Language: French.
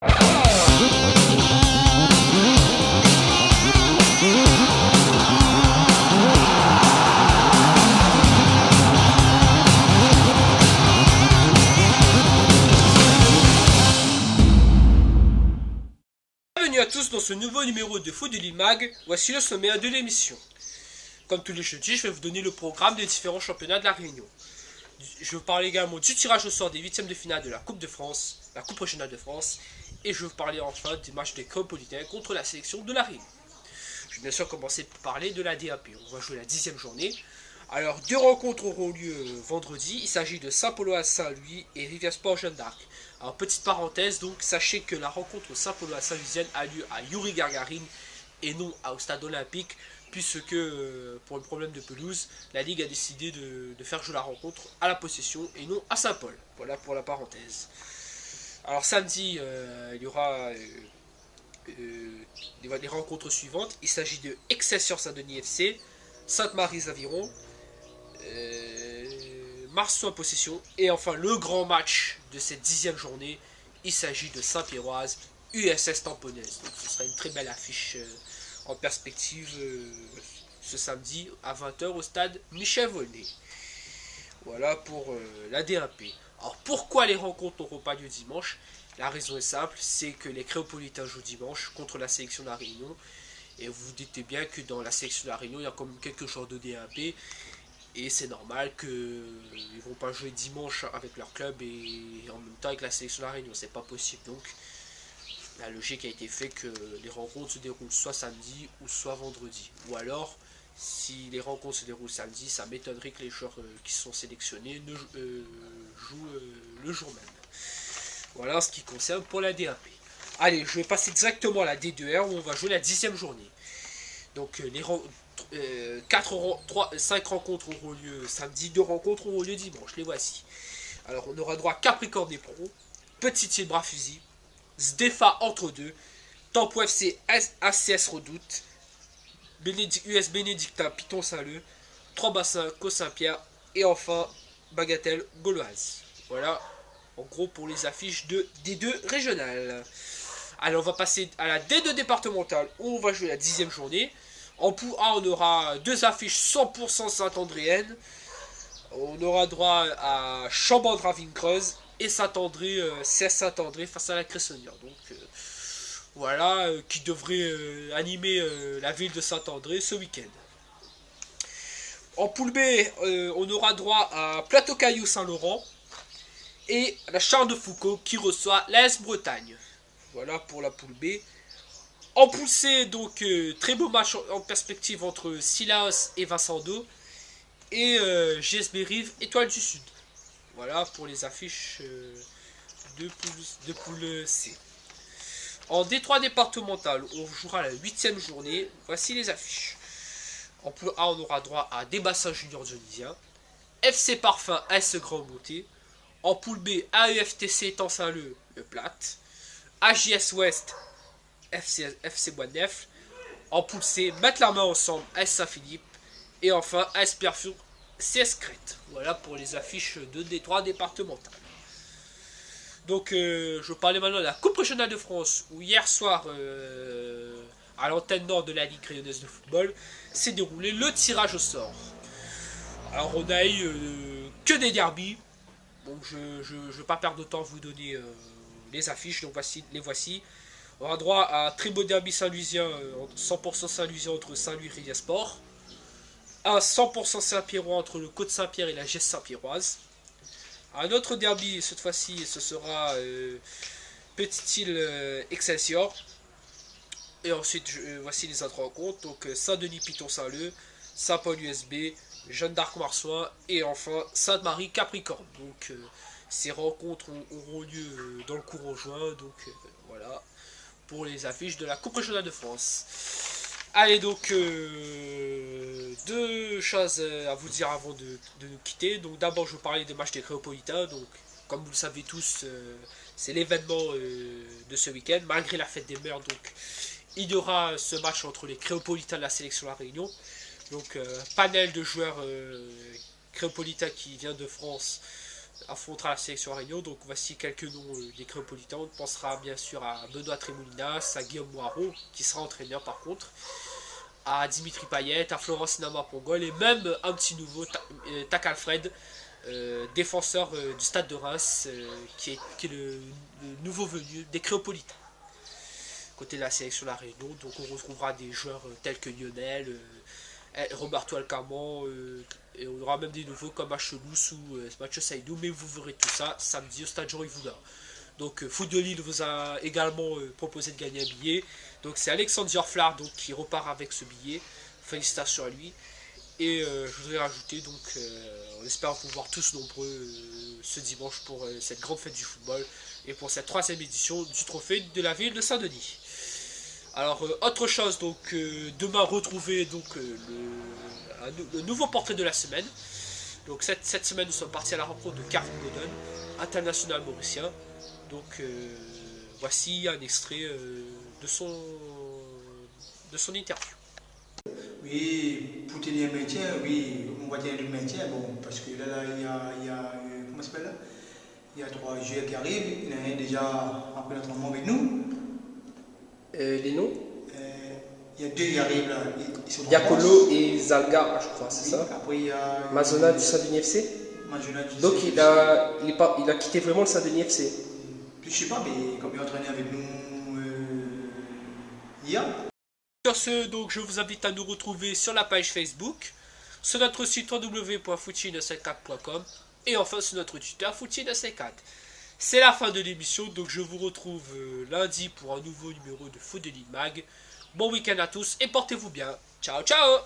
Bienvenue à tous dans ce nouveau numéro de Foot de l'Imag. Voici le sommaire de l'émission. Comme tous les jeudis, je vais vous donner le programme des différents championnats de la Réunion. Je vais vous parler également du tirage au sort des huitièmes de finale de la Coupe de France, la Coupe régionale de France, et je vais vous parler enfin des matchs des Créopolitains contre la sélection de la Réunion. Je vais bien sûr commencer par parler de la DAP. On va jouer la 10e journée. Alors, deux rencontres auront lieu vendredi. Il s'agit de Saint-Polo à Saint-Louis et Rivière-Sport Jeanne d'Arc. Alors, petite parenthèse, donc, sachez que la rencontre Saint-Polo à Saint-Louisienne a lieu à Yuri Gagarin et non au stade olympique, puisque pour un problème de pelouse, la Ligue a décidé de faire jouer la rencontre à la Possession et non à Saint-Paul. Voilà pour la parenthèse. Alors, samedi, il y aura les rencontres suivantes. Il s'agit de Excelsior Saint-Denis FC, Sainte-Marie-Aviron, Marceau en possession. Et enfin, le grand match de cette 10e journée, il s'agit de Saint-Pierroise, USS Tamponnaise. Donc, ce sera une très belle affiche en perspective ce samedi à 20h au stade Michel Volney. Voilà pour la DAP. Alors, pourquoi les rencontres n'auront pas lieu dimanche? La raison est simple, c'est que les Créopolitains jouent dimanche contre la sélection de la Réunion. Et vous vous doutez bien que dans la sélection de la Réunion, il y a quand même quelques joueurs de DAP. Et c'est normal qu'ils ne vont pas jouer dimanche avec leur club et en même temps avec la sélection de la Réunion. C'est pas possible. Donc la logique a été faite que les rencontres se déroulent soit samedi ou soit vendredi. Ou alors, si les rencontres se déroulent samedi, ça m'étonnerait que les joueurs qui sont sélectionnés jouent le jour même. Voilà en ce qui concerne pour la DAP. Allez, je vais passer directement à la D2R où on va jouer la 10e journée. Donc, 5 rencontres auront lieu samedi, 2 rencontres auront lieu dimanche. Les voici. Alors, on aura droit à Capricorne des Pros, Petite Île Bras Fusil, Sdefa entre deux, Tempo FC ACS Redoute, US Bénédictin Piton Saint-Leu, Trois Bassins Co Saint-Pierre et enfin Bagatelle Gauloise. Voilà en gros pour les affiches de D2 régionales. Alors on va passer à la D2 départementale où on va jouer la 10e journée. En poule A on aura deux affiches 100% Saint-Andréenne. On aura droit à Chambandra-Vincreuse et Saint-André, CS Saint-André face à la Cressonnière. Donc voilà, qui devrait animer la ville de Saint-André ce week-end. En poule B, on aura droit à Plateau-Caillou Saint-Laurent et la Charles de Foucault qui reçoit l'AS Bretagne. Voilà pour la poule B. En poule C, donc très beau match en perspective entre Silas et Vincent Do et GSB Rive Étoile du Sud. Voilà pour les affiches de poule C. En D3 départemental, on jouera la 8e journée. Voici les affiches. En poule A, on aura droit à Desbassins Junior Dionysien, FC Parfum AS Grand Beauté. En poule B, AEFTC Tansin-Leu, Le Plat, AJS Ouest, FC Bois de Neuf. En poule C, mettre la main ensemble, AS Saint-Philippe. Et enfin, AS Perfure, CS Crète. Voilà pour les affiches de D3 départementales. Donc, je parlais maintenant de la Coupe régionale de France, où hier soir, à l'antenne nord de la Ligue rayonnaise de football, s'est déroulé le tirage au sort. Alors, on a eu que des derbies. Donc je ne vais pas perdre de temps à vous donner les affiches, donc les voici. On aura droit à un très beau derby Saint-Louisien, 100% Saint-Louisien entre Saint-Louis et Rivière Sport. Un 100% Saint-Pierrois entre le Côte Saint-Pierre et la Geste Saint-Pierroise. Un autre derby, cette fois-ci, ce sera Petite Île Excelsior. Et ensuite, voici les autres rencontres. Donc Saint-Denis Piton Saint-Leu, Saint-Paul USB, Jeanne d'Arc Marsoin et enfin Sainte-Marie Capricorne. Donc ces rencontres auront lieu dans le courant juin. Donc voilà pour les affiches de la Coupe régionale de France. Allez donc deux choses à vous dire avant de nous quitter. Donc d'abord je vais vous parler des matchs des Créopolitains. Donc comme vous le savez tous, c'est l'événement de ce week-end malgré la fête des mères. Donc il y aura ce match entre les Créopolitains de la sélection de la Réunion. Donc panel de joueurs Créopolitains qui vient de France affrontera la sélection à Réunion. Donc voici quelques noms des Créopolitains. On pensera bien sûr à Benoît Tremoulinas, à Guillaume Moirot, qui sera entraîneur par contre, à Dimitri Payet, à Florence Nama-Pongol et même un petit nouveau, Tak Alfred, défenseur du stade de Reims, qui est le nouveau venu des Créopolitains. Côté de la sélection de la Réunion, donc on retrouvera des joueurs tels que Lionel, Roberto Alcamon, et on aura même des nouveaux comme Achelous ou Mathieu Saïdou, mais vous verrez tout ça samedi au stade Jean Yvoula. Donc Foot de Lille vous a également proposé de gagner un billet. Donc c'est Alexandre Diorflar donc, qui repart avec ce billet. Félicitations à lui. Et je voudrais rajouter, donc on espère vous voir tous nombreux ce dimanche pour cette grande fête du football et pour cette 3e édition du trophée de la ville de Saint-Denis. Alors autre chose, donc demain retrouver donc le nouveau portrait de la semaine. Donc cette semaine nous sommes partis à la rencontre de Carvin Godon, international mauricien. Donc voici un extrait de son interview. Oui, pour tenir un maintien, oui, on va tenir le maintien, bon, parce que là il y a comment ça s'appelle là? Il y a 3 joueurs qui arrivent, il y en a un déjà après l'entraînement avec nous. Les noms Il y a 2 qui arrivent là, ils sont Diacolo et Zalga, je crois, c'est ça. Après il y a Mazona du Saint-Denis FC. Donc il a quitté vraiment le Saint-Denis FC. Je sais pas, mais comme il est entraîné avec nous hier. Sur ce, donc je vous invite à nous retrouver sur la page Facebook, sur notre site www.footchi954.com et enfin sur notre Twitter Footchi954. C'est la fin de l'émission, donc je vous retrouve lundi pour un nouveau numéro de Foot de Ligue Mag. Bon week-end à tous et portez-vous bien. Ciao ciao.